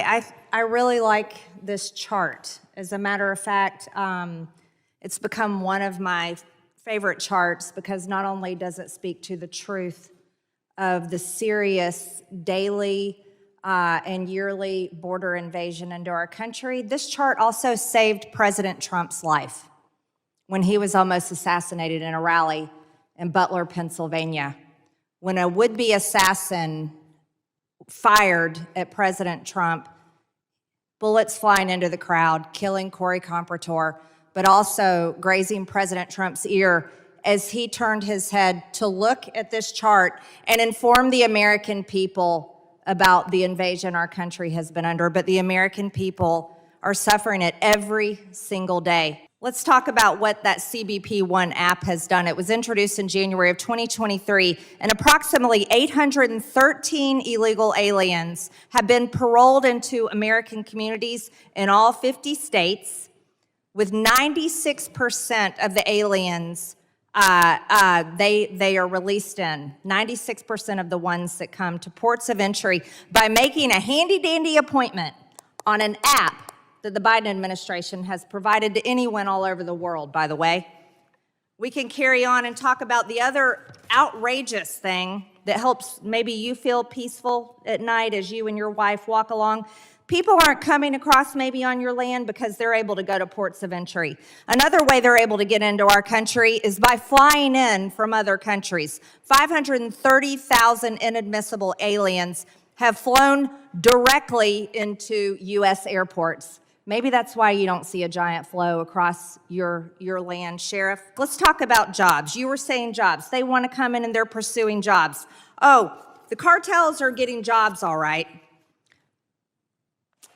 I really like this chart. As a matter of fact, it's become one of my favorite charts because not only does it speak to the truth of the serious daily and yearly border invasion into our country, this chart also saved President Trump's life when he was almost assassinated in a rally in Butler, Pennsylvania, when a would-be assassin fired at President Trump, bullets flying into the crowd, killing Corey Comprator, but also grazing President Trump's ear as he turned his head to look at this chart and inform the American people about the invasion our country has been under. But the American people are suffering it every single day. Let's talk about what that CBP One app has done. It was introduced in January of 2023, and approximately 813 illegal aliens have been paroled into American communities in all 50 states, with 96% of the aliens they are released in, 96% of the ones that come to ports of entry by making a handy-dandy appointment on an app that the Biden administration has provided to anyone all over the world, by the way. We can carry on and talk about the other outrageous thing that helps maybe you feel peaceful at night as you and your wife walk along. People aren't coming across maybe on your land because they're able to go to ports of entry. Another way they're able to get into our country is by flying in from other countries. 530,000 inadmissible aliens have flown directly into U.S. airports. Maybe that's why you don't see a giant flow across your land, Sheriff. Let's talk about jobs. You were saying jobs. They want to come in and they're pursuing jobs. Oh, the cartels are getting jobs, all right.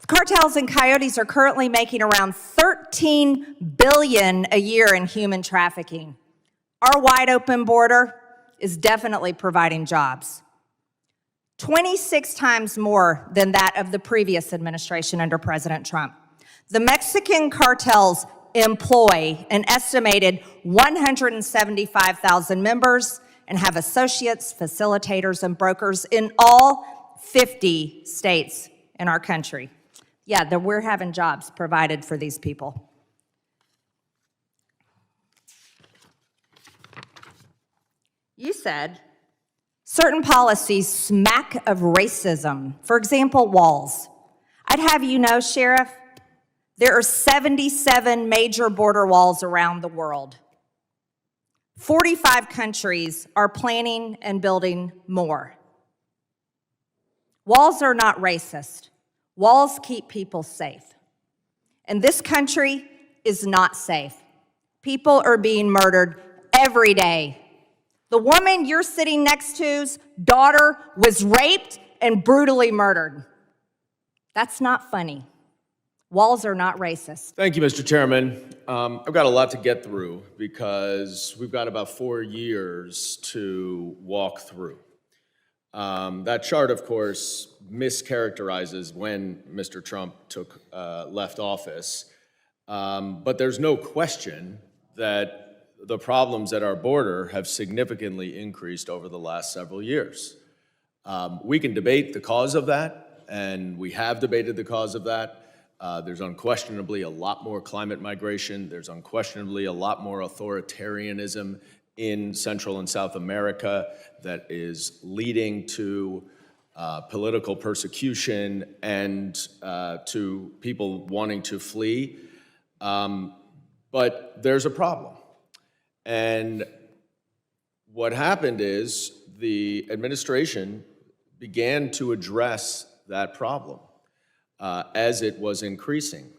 Cartels and coyotes are currently making around $13 billion a year in human trafficking. Our wide open border is definitely providing jobs. 26 times more than that of the previous administration under President Trump. The Mexican cartels employ an estimated 175,000 members and have associates, facilitators, and brokers in all 50 states in our country. Yeah, we're having jobs provided for these people. You said certain policies smack of racism. For example, walls. I'd have you know, Sheriff, there are 77 major border walls around the world. 45 countries are planning and building more. Walls are not racist. Walls keep people safe. And this country is not safe. People are being murdered every day. The woman you're sitting next to's daughter was raped and brutally murdered. That's not funny. Walls are not racist. Thank you, Mr. Chairman. I've got a lot to get through because we've got about 4 years to walk through. That chart, of course, mischaracterizes when Mr. Trump left office. But there's no question that the problems at our border have significantly increased over the last several years. We can debate the cause of that, and we have debated the cause of that. There's unquestionably a lot more climate migration. There's unquestionably a lot more authoritarianism in Central and South America that is leading to political persecution and to people wanting to flee. But there's a problem. And what happened is the administration began to address that problem as it was increasing.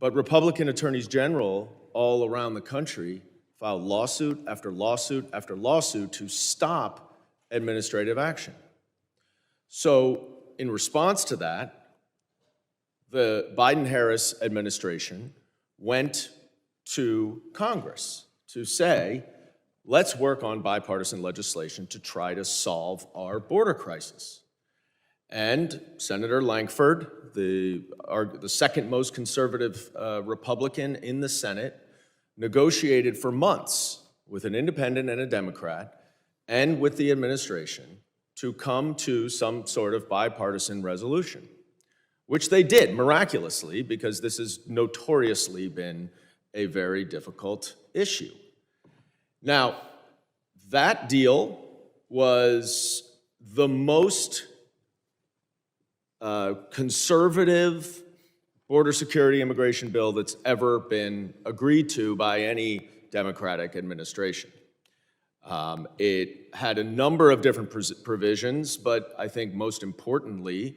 But Republican attorneys general all around the country filed lawsuit after lawsuit after lawsuit to stop administrative action. So in response to that, the Biden-Harris administration went to Congress to say, let's work on bipartisan legislation to try to solve our border crisis. And Senator Lankford, the second most conservative Republican in the Senate, negotiated for months with an independent and a Democrat and with the administration to come to some sort of bipartisan resolution. which they did miraculously, because this has notoriously been a very difficult issue. Now, that deal was the most conservative border security immigration bill that's ever been agreed to by any Democratic administration. It had a number of different provisions, but I think most importantly,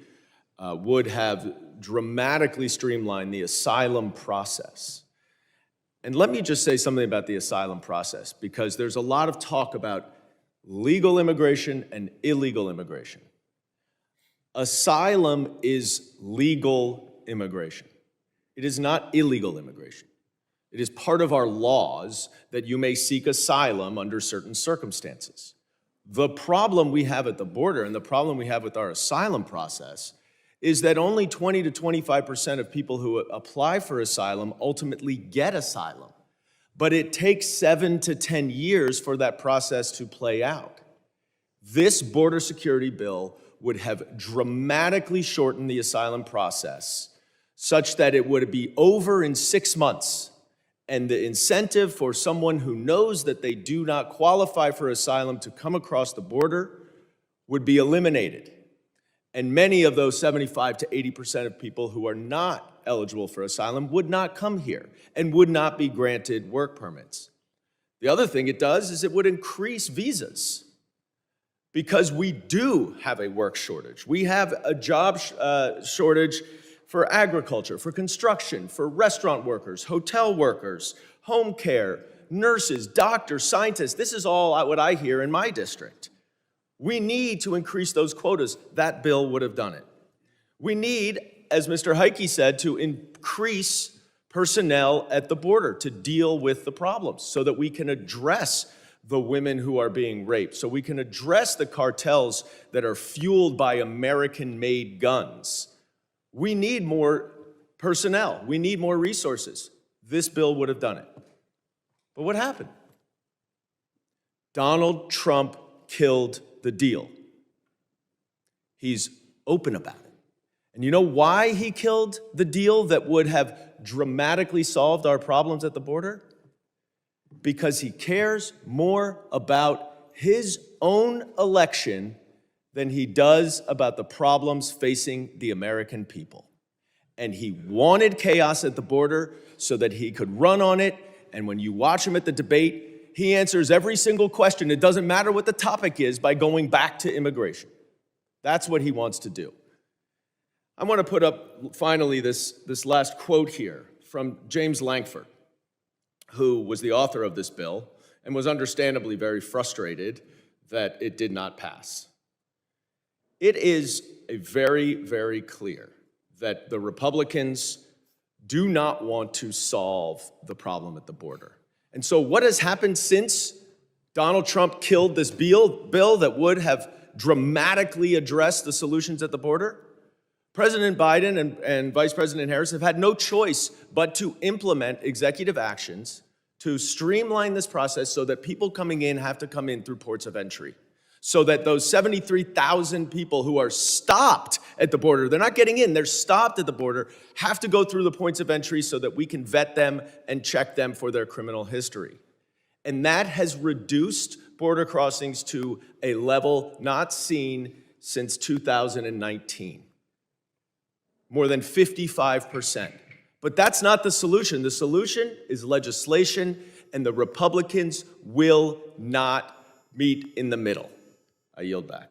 would have dramatically streamlined the asylum process. And let me just say something about the asylum process, because there's a lot of talk about legal immigration and illegal immigration. Asylum is legal immigration. It is not illegal immigration. It is part of our laws that you may seek asylum under certain circumstances. The problem we have at the border and the problem we have with our asylum process is that only 20 to 25% of people who apply for asylum ultimately get asylum. But it takes 7 to 10 years for that process to play out. This border security bill would have dramatically shortened the asylum process such that it would be over in 6 months. And the incentive for someone who knows that they do not qualify for asylum to come across the border would be eliminated. And many of those 75 to 80% of people who are not eligible for asylum would not come here and would not be granted work permits. The other thing it does is it would increase visas, because we do have a work shortage. We have a job shortage for agriculture, for construction, for restaurant workers, hotel workers, home care, nurses, doctors, scientists. This is all what I hear in my district. We need to increase those quotas. That bill would have done it. We need, as Mr. Heike said, to increase personnel at the border to deal with the problems so that we can address the women who are being raped, so we can address the cartels that are fueled by American-made guns. We need more personnel. We need more resources. This bill would have done it. But what happened? Donald Trump killed the deal. He's open about it. And you know why he killed the deal that would have dramatically solved our problems at the border? Because he cares more about his own election than he does about the problems facing the American people. And he wanted chaos at the border so that he could run on it. And when you watch him at the debate, he answers every single question. It doesn't matter what the topic is, by going back to immigration. That's what he wants to do. I want to put up, finally, this last quote here from James Lankford, who was the author of this bill and was understandably very frustrated that it did not pass. It is very, very clear that the Republicans do not want to solve the problem at the border. And so what has happened since Donald Trump killed this bill that would have dramatically addressed the solutions at the border? President Biden and Vice President Harris have had no choice but to implement executive actions to streamline this process so that people coming in have to come in through ports of entry. So that those 73,000 people who are stopped at the border, they're not getting in, they're stopped at the border, have to go through the points of entry so that we can vet them and check them for their criminal history. And that has reduced border crossings to a level not seen since 2019. More than 55%. But that's not the solution. The solution is legislation, and the Republicans will not meet in the middle. I yield back.